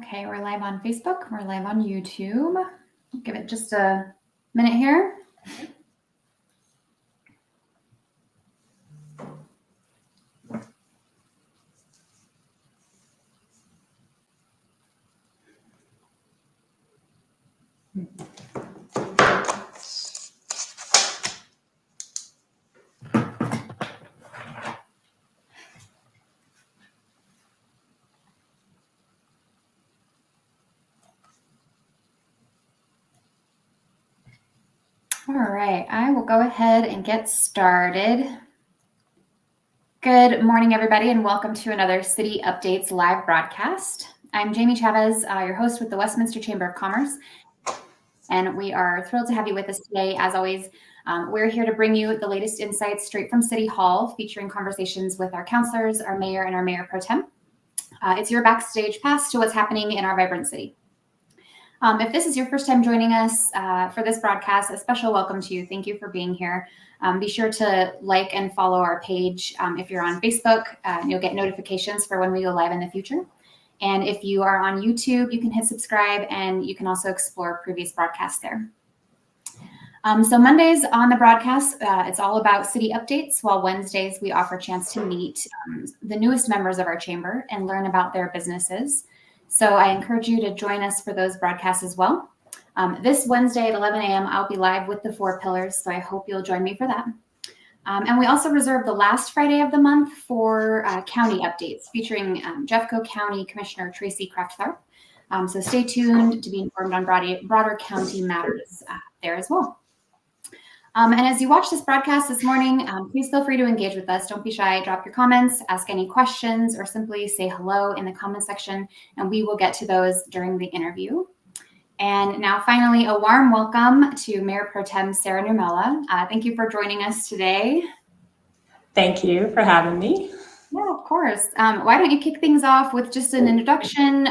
Okay, we're live on Facebook. We're live on YouTube. I'll give it just a minute here. All right, I will go ahead and get started. Good morning, everybody, and welcome to another City Updates live broadcast. I'm Jamie Chavez, your host with the Westminster Chamber of Commerce, and we are thrilled to have you with us today. As always, we're here to bring you the latest insights straight from City Hall, featuring conversations with our councilors, our mayor, and our mayor pro tem. It's your backstage pass to what's happening in our vibrant city. If this is your first time joining us for this broadcast, a special welcome to you. Thank you for being here. Be sure to like and follow our page if you're on Facebook. You'll get notifications for when we go live in the future. And if you are on YouTube, you can hit subscribe, and you can also explore previous broadcasts there. So Mondays on the broadcast, it's all about city updates, while Wednesdays we offer a chance to meet the newest members of our chamber and learn about their businesses. So I encourage you to join us for those broadcasts as well. This Wednesday at 11 a.m., I'll be live with the 4 pillars, so I hope you'll join me for that. And we also reserve the last Friday of the month for county updates, featuring Jeffco County Commissioner Tracy Kraft-Tharp. So stay tuned to be informed on broader county matters there as well. And as you watch this broadcast this morning, please feel free to engage with us. Don't be shy. Drop your comments, ask any questions, or simply say hello in the comment section, and we will get to those during the interview. And now, finally, a warm welcome to Mayor Pro Tem Sarah Nurmela. Thank you for joining us today. Thank you for having me. Yeah, of course. Why don't you kick things off with just an introduction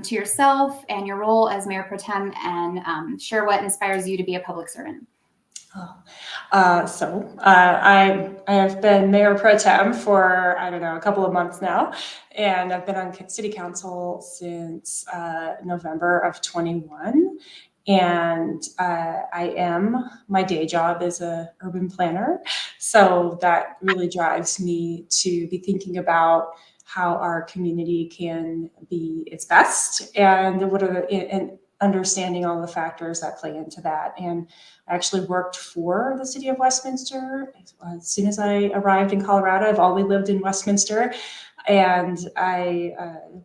to yourself and your role as Mayor Pro Tem, and share what inspires you to be a public servant. I have been Mayor Pro Tem for, a couple of months now, and I've been on City Council since November of 21. And my day job is a urban planner. So that really drives me to be thinking about how our community can be its best, and understanding all the factors that play into that. And I actually worked for the city of Westminster. As soon as I arrived in Colorado, I've always lived in Westminster. And I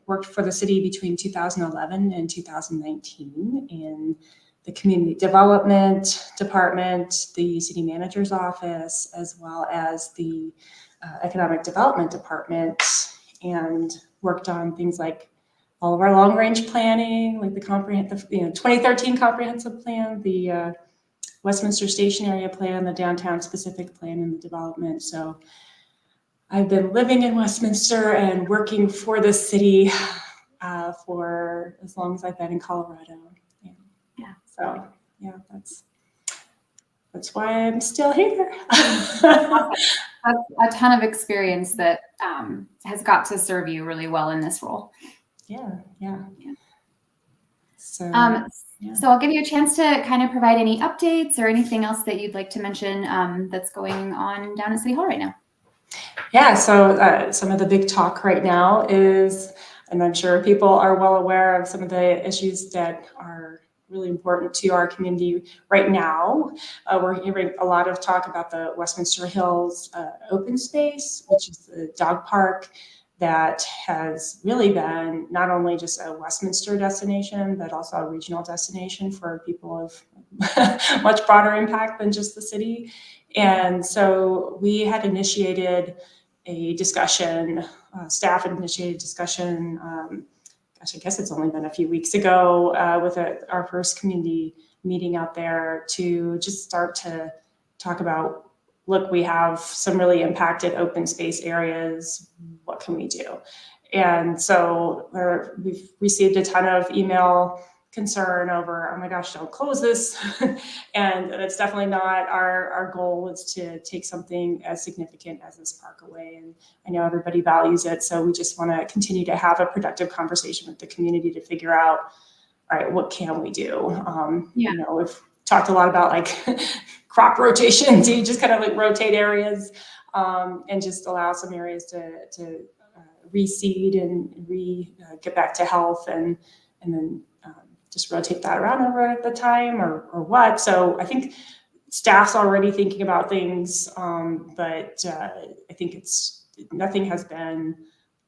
worked for the city between 2011 and 2019 in the community development department, the city manager's office, as well as the economic development department, and worked on things like all of our long-range planning, like the 2013 comprehensive plan, the Westminster Station area plan, the downtown specific plan, and the development. So I've been living in Westminster and working for the city for as long as I've been in Colorado. So that's why I'm still here. That's a ton of experience that has got to serve you really well in this role. Yeah. So I'll give you a chance to kind of provide any updates or anything else that you'd like to mention that's going on down at City Hall right now. Yeah, so some of the big talk right now is, and I'm sure people are well aware of some of the issues that are really important to our community right now. We're hearing a lot of talk about the Westminster Hills open space, which is the dog park that has really been not only just a Westminster destination, but also a regional destination for people of much broader impact than just the city. And so we had initiated a discussion, staff had initiated discussion, I guess it's only been a few weeks ago, with our first community meeting out there to just start to talk about, look, we have some really impacted open space areas. What can we do? And so we've received a ton of email concern over, oh my gosh, don't close this. And that's definitely not our goal, is to take something as significant as this park away. And I know everybody values it. So we just want to continue to have a productive conversation with the community to figure out, all right, what can we do? You know, we've talked a lot about like crop rotation. So you just kind of like rotate areas and just allow some areas to reseed and get back to health, and then just rotate that around over at the time, or what. So I think staff's already thinking about things, but I think nothing has been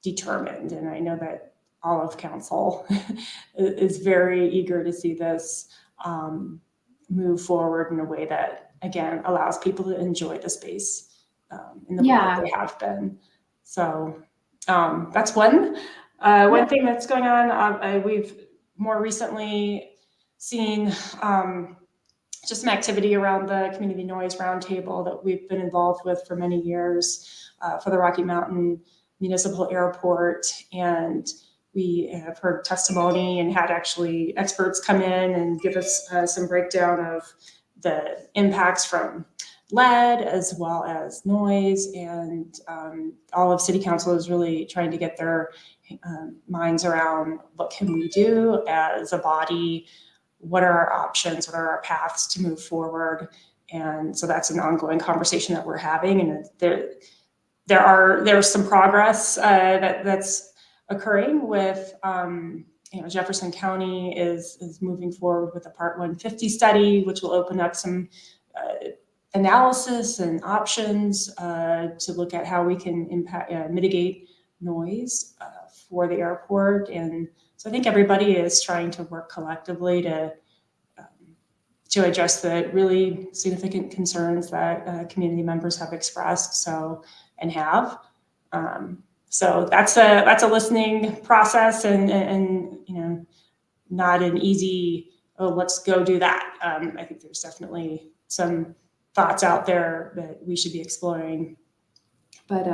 determined, and I know that all of council is very eager to see this move forward in a way that, again, allows people to enjoy the space in the way that they have been. So that's one thing that's going on. We've more recently seen just some activity around the community noise roundtable that we've been involved with for many years for the Rocky Mountain Municipal Airport. And we have heard testimony and had actually experts come in and give us some breakdown of the impacts from lead as well as noise. And all of City Council is really trying to get their minds around what can we do as a body, what are our options, what are our paths to move forward. And so that's an ongoing conversation that we're having. And there's some progress that's occurring with Jefferson County is moving forward with a Part 150 study, which will open up some analysis and options to look at how we can mitigate noise for the airport. And so I think everybody is trying to work collectively to address the really significant concerns that community members have expressed. So that's a listening process, and not an easy, oh, let's go do that. I think there's definitely some thoughts out there that we should be exploring. But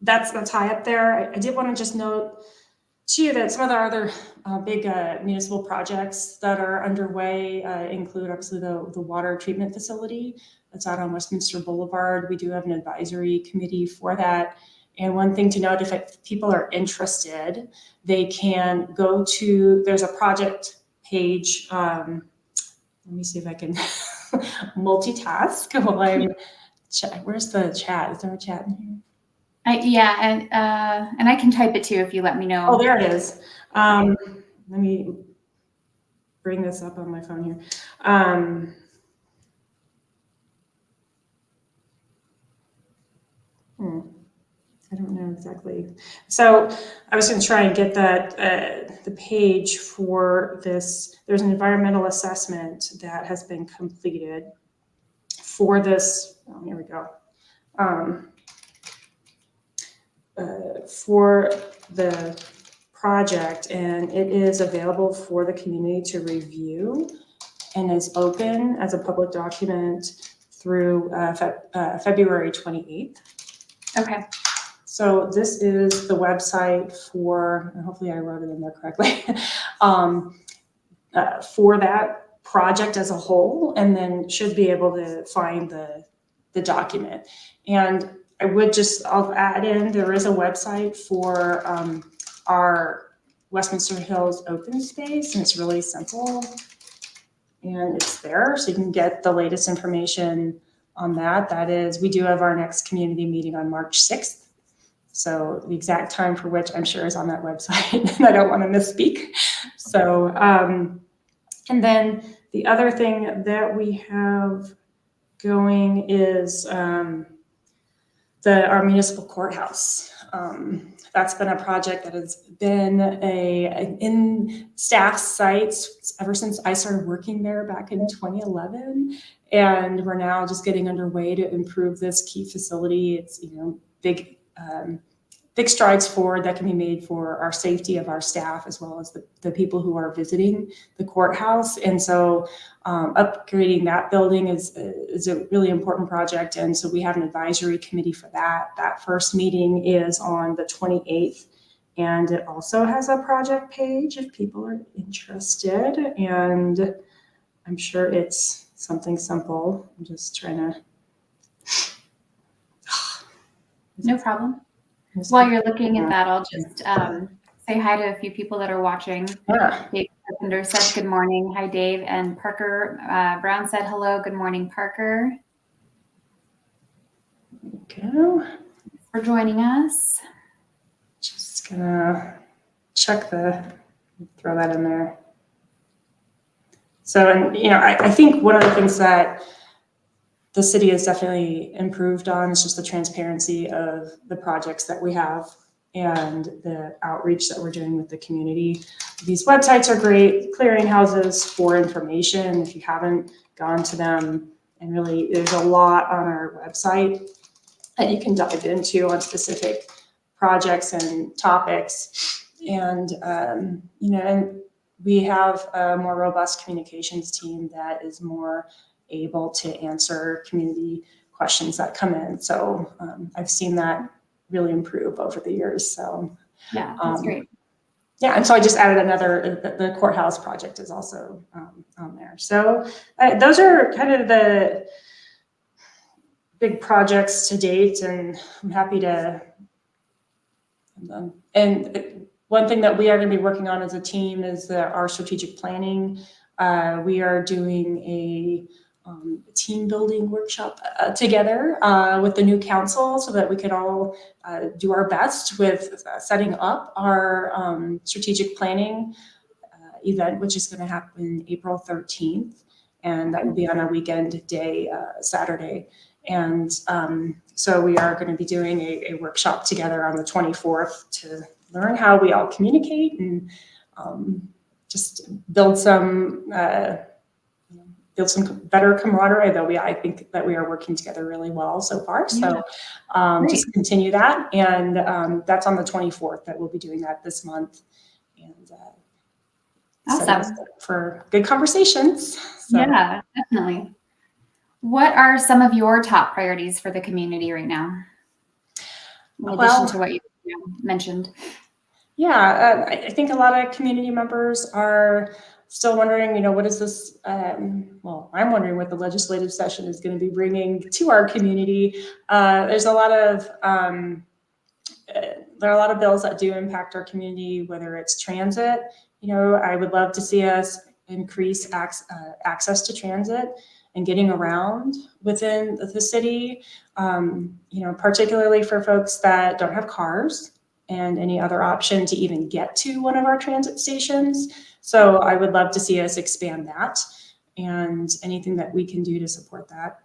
that's high up there. I did want to just note too that some of the other big municipal projects that are underway include obviously the water treatment facility that's out on Westminster Boulevard. We do have an advisory committee for that. And one thing to note, if people are interested, they can go to, there's a project page. Let me see if I can multitask while I'm where's the chat? Is there a chat in here? And I can type it too if you let me know. Oh, there it is. Let me bring this up on my phone here. I don't know exactly. So I was going to try and get that the page for this. There's an environmental assessment that has been completed for this. Oh, here we go. For the project, and it is available for the community to review and is open as a public document through February 28th. Okay. So this is the website for, and hopefully I wrote it in there correctly, for that project as a whole, and then should be able to find the document. And I'll add in, there is a website for our Westminster Hills open space, and it's really simple. And it's there, so you can get the latest information on that. That is, we do have our next community meeting on March 6th. So the exact time for which I'm sure is on that website, and I don't want to misspeak. So, and then the other thing that we have going is our municipal courthouse. That's been a project that has been in staff sites ever since I started working there back in 2011. And we're now just getting underway to improve this key facility. It's, big strides forward that can be made for our safety of our staff, as well as the people who are visiting the courthouse. And so upgrading that building is a really important project. And so we have an advisory committee for that. That first meeting is on the 28th And it also has a project page if people are interested. And I'm sure it's something simple. I'm just trying to. No problem. While you're looking at that, I'll just say hi to a few people that are watching. Yeah. Dave Carpenter said good morning. Hi, Dave. And Parker Brown said hello. Good morning, Parker. There we go. Thanks for joining us. Just gonna throw that in there. So, and I think one of the things that the city has definitely improved on is just the transparency of the projects that we have and the outreach that we're doing with the community. These websites are great, clearinghouses for information if you haven't gone to them. And really, there's a lot on our website that you can dive into on specific projects and topics. And, and we have a more robust communications team that is more able to answer community questions that come in. So I've seen that really improve over the years. So yeah, that's great. Yeah, and so I just added another, the courthouse project is also on there. So those are kind of the big projects to date, and I'm happy to. And one thing that we are going to be working on as a team is our strategic planning. We are doing a team building workshop together with the new council so that we can all do our best with setting up our strategic planning event, which is going to happen April 13th. And that will be on a weekend day, Saturday. And so we are going to be doing a workshop together on the 24th to learn how we all communicate and just build some better camaraderie, though I think that we are working together really well so far. So just continue that. And that's on the 24th that we'll be doing that this month. And awesome. For good conversations. So. Yeah, definitely. What are some of your top priorities for the community right now? In addition to what you mentioned. Yeah, I think a lot of community members are still wondering, what is this? Well, I'm wondering what the legislative session is going to be bringing to our community. There's a lot of there are a lot of bills that do impact our community, whether it's transit. I would love to see us increase access to transit and getting around within the city, particularly for folks that don't have cars and any other option to even get to one of our transit stations. So I would love to see us expand that and anything that we can do to support that.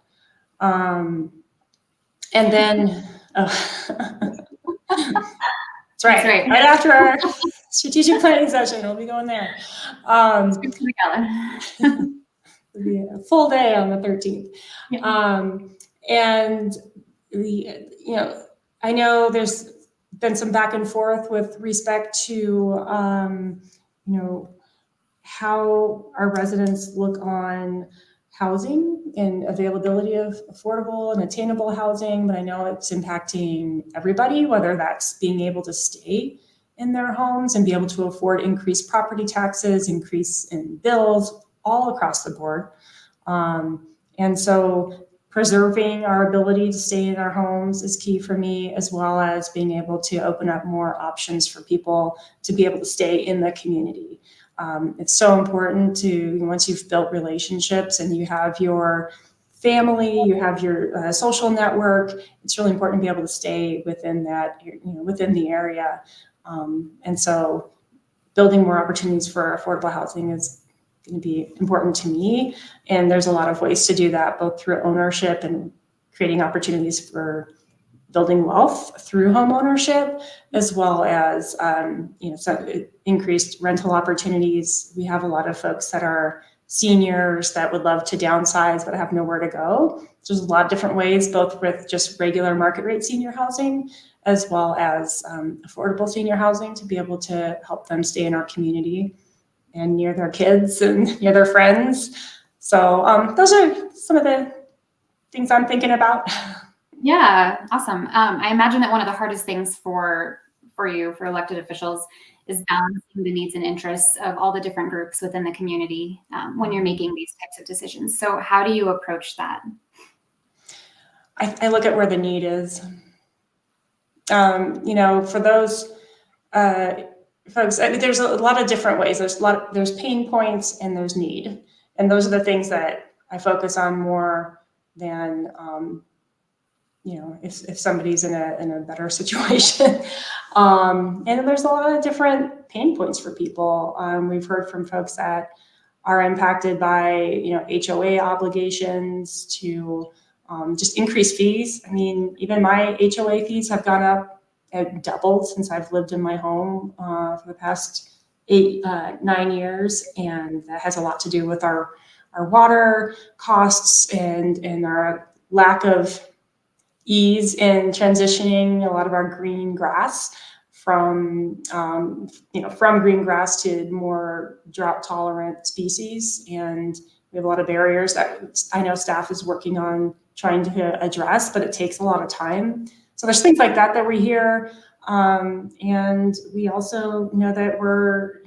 And then, that's right. Right after our strategic planning session, we'll be going there. It'll be a full day on the 13th. Yeah. And I know there's been some back and forth with respect to, how our residents look on housing and availability of affordable and attainable housing, but I know it's impacting everybody, whether that's being able to stay in their homes and be able to afford increased property taxes, increase in bills, all across the board. And so preserving our ability to stay in our homes is key for me, as well as being able to open up more options for people to be able to stay in the community. It's so important to, once you've built relationships and you have your family, you have your social network, it's really important to be able to stay within that, within the area. And so building more opportunities for affordable housing is going to be important to me. And there's a lot of ways to do that, both through ownership and creating opportunities for building wealth through home ownership, as well as some increased rental opportunities. We have a lot of folks that are seniors that would love to downsize but have nowhere to go. So there's a lot of different ways, both with just regular market rate senior housing, as well as affordable senior housing, to be able to help them stay in our community and near their kids and near their friends. So those are some of the things I'm thinking about. Yeah, awesome. I imagine that one of the hardest things for for you, for elected officials, is balancing the needs and interests of all the different groups within the community when you're making these types of decisions. So how do you approach that? I look at where the need is. For those folks, I mean, there's a lot of different ways. There's pain points and there's need, and those are the things that I focus on more than if somebody's in a better situation. And there's a lot of different pain points for people. We've heard from folks that are impacted by HOA obligations to just increased fees. I mean, even my HOA fees have gone up and doubled since I've lived in my home for the past 9 years, and that has a lot to do with our water costs and our lack of ease in transitioning a lot of our green grass from green grass to more drought tolerant species. And we have a lot of barriers that I know staff is working on trying to address, but it takes a lot of time. So there's things like that we hear. And we also know that we're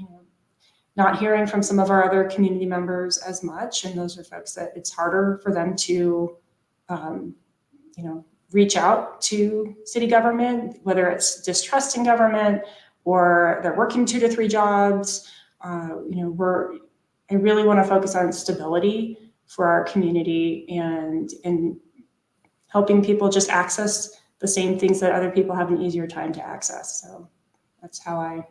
not hearing from some of our other community members as much. And those are folks that it's harder for them to, reach out to city government, whether it's distrusting government or they're working 2 to 3 jobs. I really want to focus on stability for our community and helping people just access the same things that other people have an easier time to access. So that's how I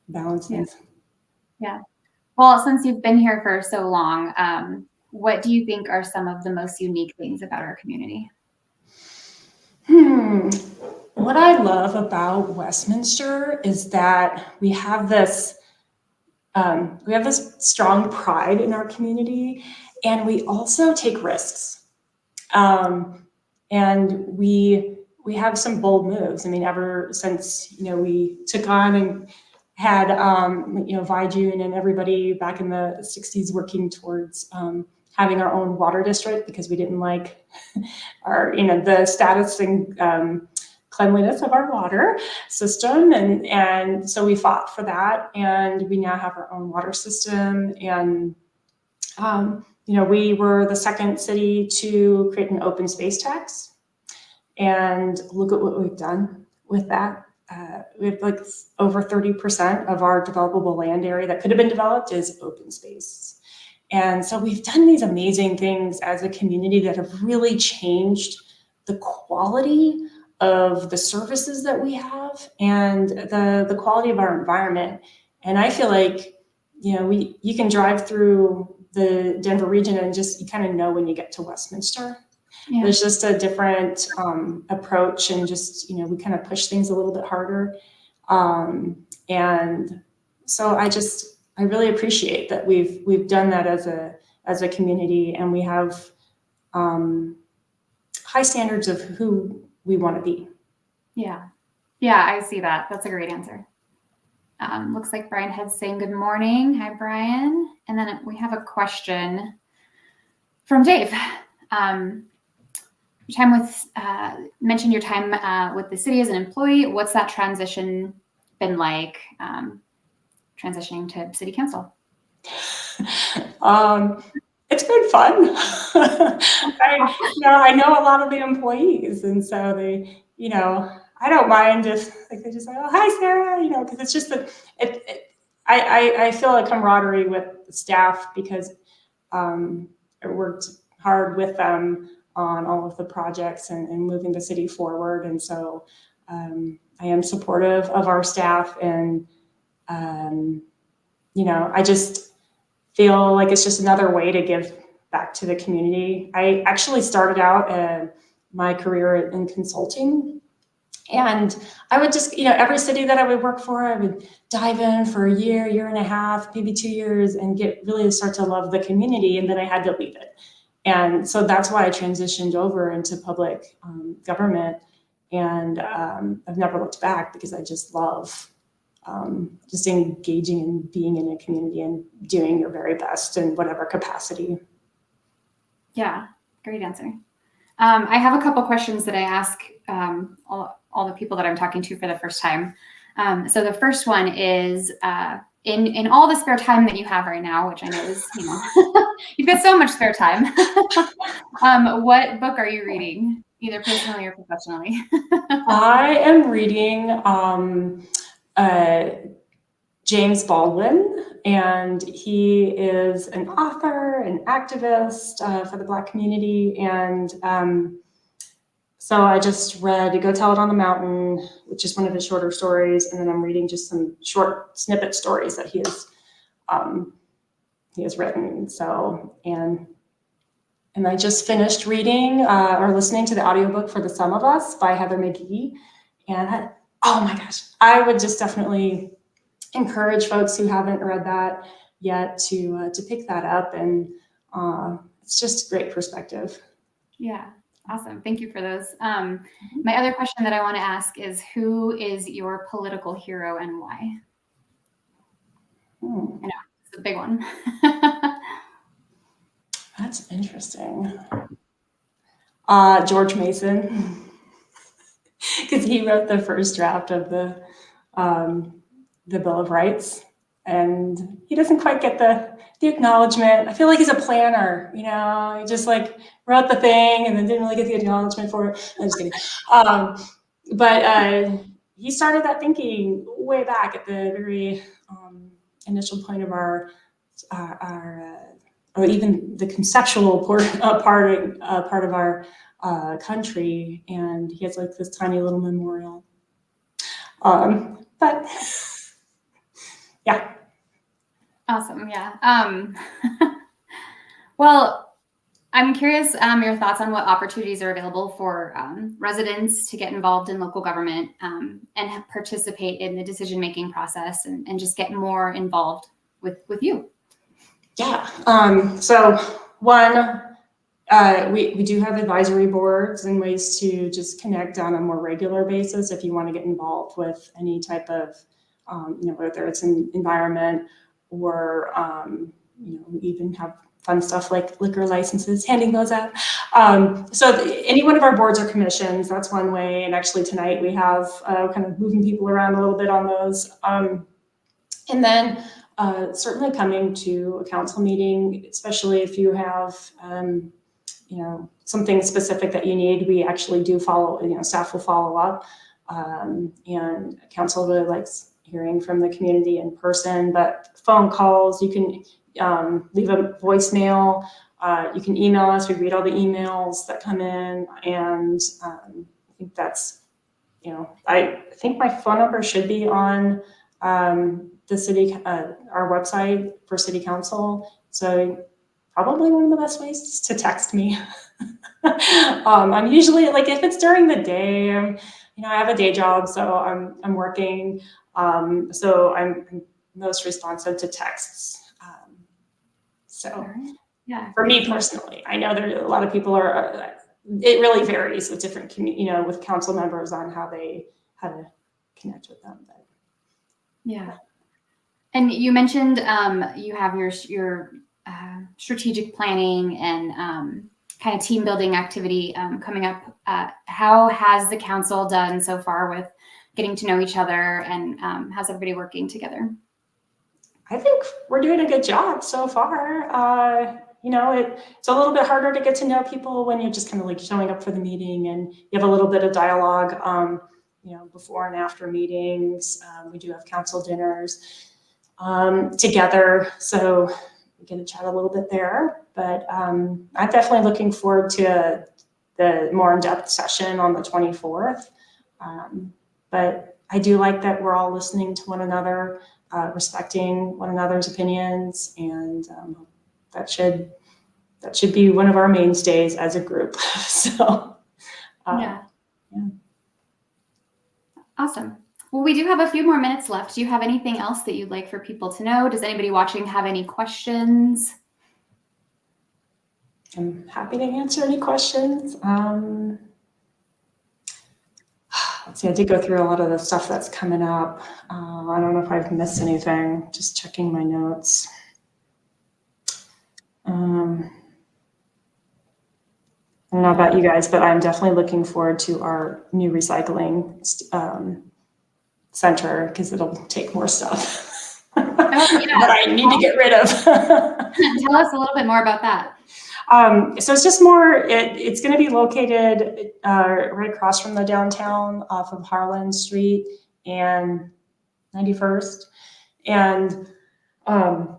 balance things. Yeah. Well, since you've been here for so long, what do you think are some of the most unique things about our community? What I love about Westminster is that we have this strong pride in our community, and we also take risks. And we have some bold moves. I mean, ever since we took on and had Vijun and everybody back in the 60s working towards having our own water district because we didn't like the status and cleanliness of our water system, and so we fought for that, and we now have our own water system. And we were the second city to create an open space tax, and look at what we've done with that. We have like over 30% of our developable land area that could have been developed is open space. And so we've done these amazing things as a community that have really changed the quality of the services that we have and the quality of our environment. And I feel like, you can drive through the Denver region and just, you kind of know when you get to Westminster. Yeah. There's just a different approach, and just, we kind of push things a little bit harder. And so I really appreciate that we've done that as a community, and we have high standards of who we want to be. Yeah, I see that. That's a great answer. Looks like Brian Head's saying good morning. Hi, Brian. And then we have a question from Dave. Mentioned your time with the city as an employee. What's that transition been like? Transitioning to city council? It's been fun. I know a lot of the employees, and so they, I don't mind if they just say, "Oh, hi, Sarah," because it's just that I feel a camaraderie with the staff because I worked hard with them on all of the projects and moving the city forward, and so I am supportive of our staff, and I just feel like it's just another way to give back to the community. I actually started out my career in consulting, and I would just, every city that I would work for, I would dive in for a year and a half, maybe 2 years, and really start to love the community, and then I had to leave it. And so that's why I transitioned over into public government, and I've never looked back because I just love just engaging and being in a community and doing your very best in whatever capacity. Yeah, great answer. I have a couple questions that I ask all all the people that I'm talking to for the first time. So the first one is in all the spare time that you have right now, which I know is, you've got so much spare time. What book are you reading, either personally or professionally? I am reading James Baldwin, and he is an author, an activist for the Black community. And so I just read Go Tell It on the Mountain, which is one of his shorter stories. And then I'm reading just some short snippet stories that he has written. So, and I just finished reading or listening to the audiobook for The Sum of Us by Heather McGhee. And oh my gosh, I would just definitely encourage folks who haven't read that yet to pick that up. And it's just great perspective. Yeah, awesome. Thank you for those. My other question that I want to ask is, who is your political hero and why? I know, it's a big one. That's interesting. George Mason, because he wrote the first draft of the Bill of Rights, and he doesn't quite get the acknowledgement. I feel like he's a planner, he just like wrote the thing and then didn't really get the acknowledgement for it. I'm just kidding. But he started that thinking way back at the very initial point of our or even the conceptual part of our country, and he has like this tiny little memorial. But yeah. Awesome. Yeah. Well, I'm curious your thoughts on what opportunities are available for residents to get involved in local government and participate in the decision-making process and just get more involved with you. Yeah. So one, we do have advisory boards and ways to just connect on a more regular basis if you want to get involved with any type of, whether it's an environment or, we even have fun stuff like liquor licenses, handing those out. So any one of our boards or commissions, that's one way. And actually tonight we have kind of moving people around a little bit on those. And then certainly coming to a council meeting, especially if you have, something specific that you need, we actually do follow, staff will follow up. And council really likes hearing from the community in person, but phone calls, you can leave a voicemail, you can email us, we read all the emails that come in, and I think that's, I think my phone number should be on the city, our website for city council. So probably one of the best ways is to text me. I'm usually like, if it's during the day, I have a day job, so I'm working. So I'm most responsive to texts. So yeah, for me personally, I know there a lot of people are, it really varies with different, with council members on how to connect with them. But, yeah. And you mentioned you have your strategic planning and kind of team building activity coming up. How has the council done so far with getting to know each other, and how's everybody working together? I think we're doing a good job so far. It's a little bit harder to get to know people when you're just kind of like showing up for the meeting and you have a little bit of dialogue, before and after meetings. We do have council dinners together, so we get to chat a little bit there. But I'm definitely looking forward to the more in-depth session on the 24th. But I do like that we're all listening to one another, respecting one another's opinions, and that should be one of our mainstays as a group. So yeah. Awesome. Well, we do have a few more minutes left. Do you have anything else that you'd like for people to know? Does anybody watching have any questions? I'm happy to answer any questions. Let's see, I did go through a lot of the stuff that's coming up. I don't know if I've missed anything, just checking my notes. don't know about you guys, but I'm definitely looking forward to our new recycling center because it'll take more stuff that I need to get rid of. Tell us a little bit more about that. So it's just more, it's going to be located right across from the downtown off of Harlan Street and 91st. And I'm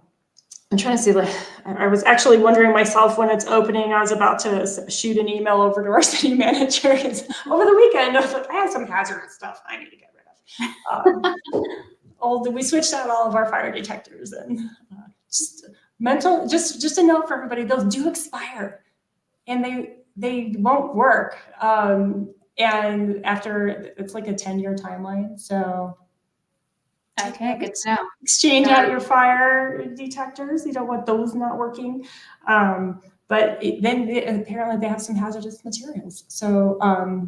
trying to see, like, I was actually wondering myself when it's opening. I was about to shoot an email over to our city manager over the weekend. I was like, I have some hazardous stuff I need to get rid of. We switched out all of our fire detectors, and just a note for everybody: those do expire, and they won't work. And after, it's like a 10-year timeline, so. Okay, good to know. Exchange out your fire detectors. You don't want those not working. But apparently they have some hazardous materials. So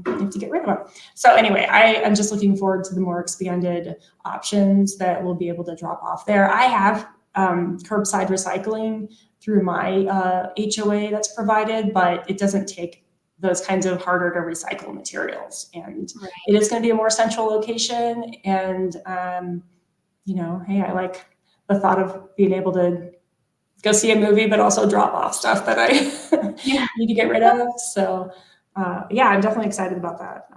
you have to get rid of them. So anyway, I'm just looking forward to the more expanded options that we'll be able to drop off there. I have curbside recycling through my HOA that's provided, but it doesn't take those kinds of harder to recycle materials. And It is going to be a more central location. And hey, I like the thought of being able to go see a movie, but also drop off stuff that I need to get rid of. So, I'm definitely excited about that.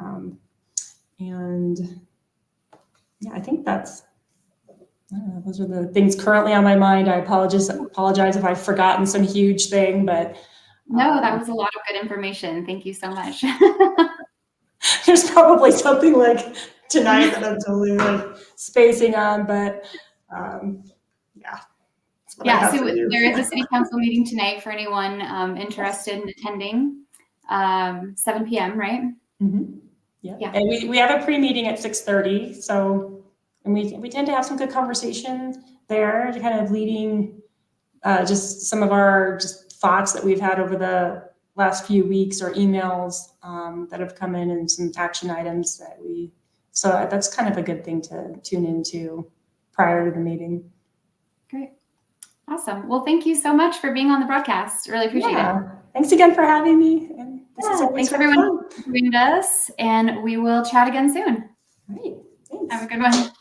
I think those are the things currently on my mind. I apologize if I've forgotten some huge thing, but. No, that was a lot of good information. Thank you so much. There's probably something like tonight that I'm totally like spacing on, but so there is a city council meeting tonight for anyone interested in attending, 7 p.m., right? Mm-hmm. Yeah. And we have a pre-meeting at 6:30, so, and we tend to have some good conversations there, kind of leading just some of our just thoughts that we've had over the last few weeks, or emails that have come in, and some action items so that's kind of a good thing to tune into prior to the meeting. Great. Awesome. Well, thank you so much for being on the broadcast. Really appreciate it. Thanks again for having me. And thanks everyone for joining us, and we will chat again soon. Great. Thanks. Have a good one.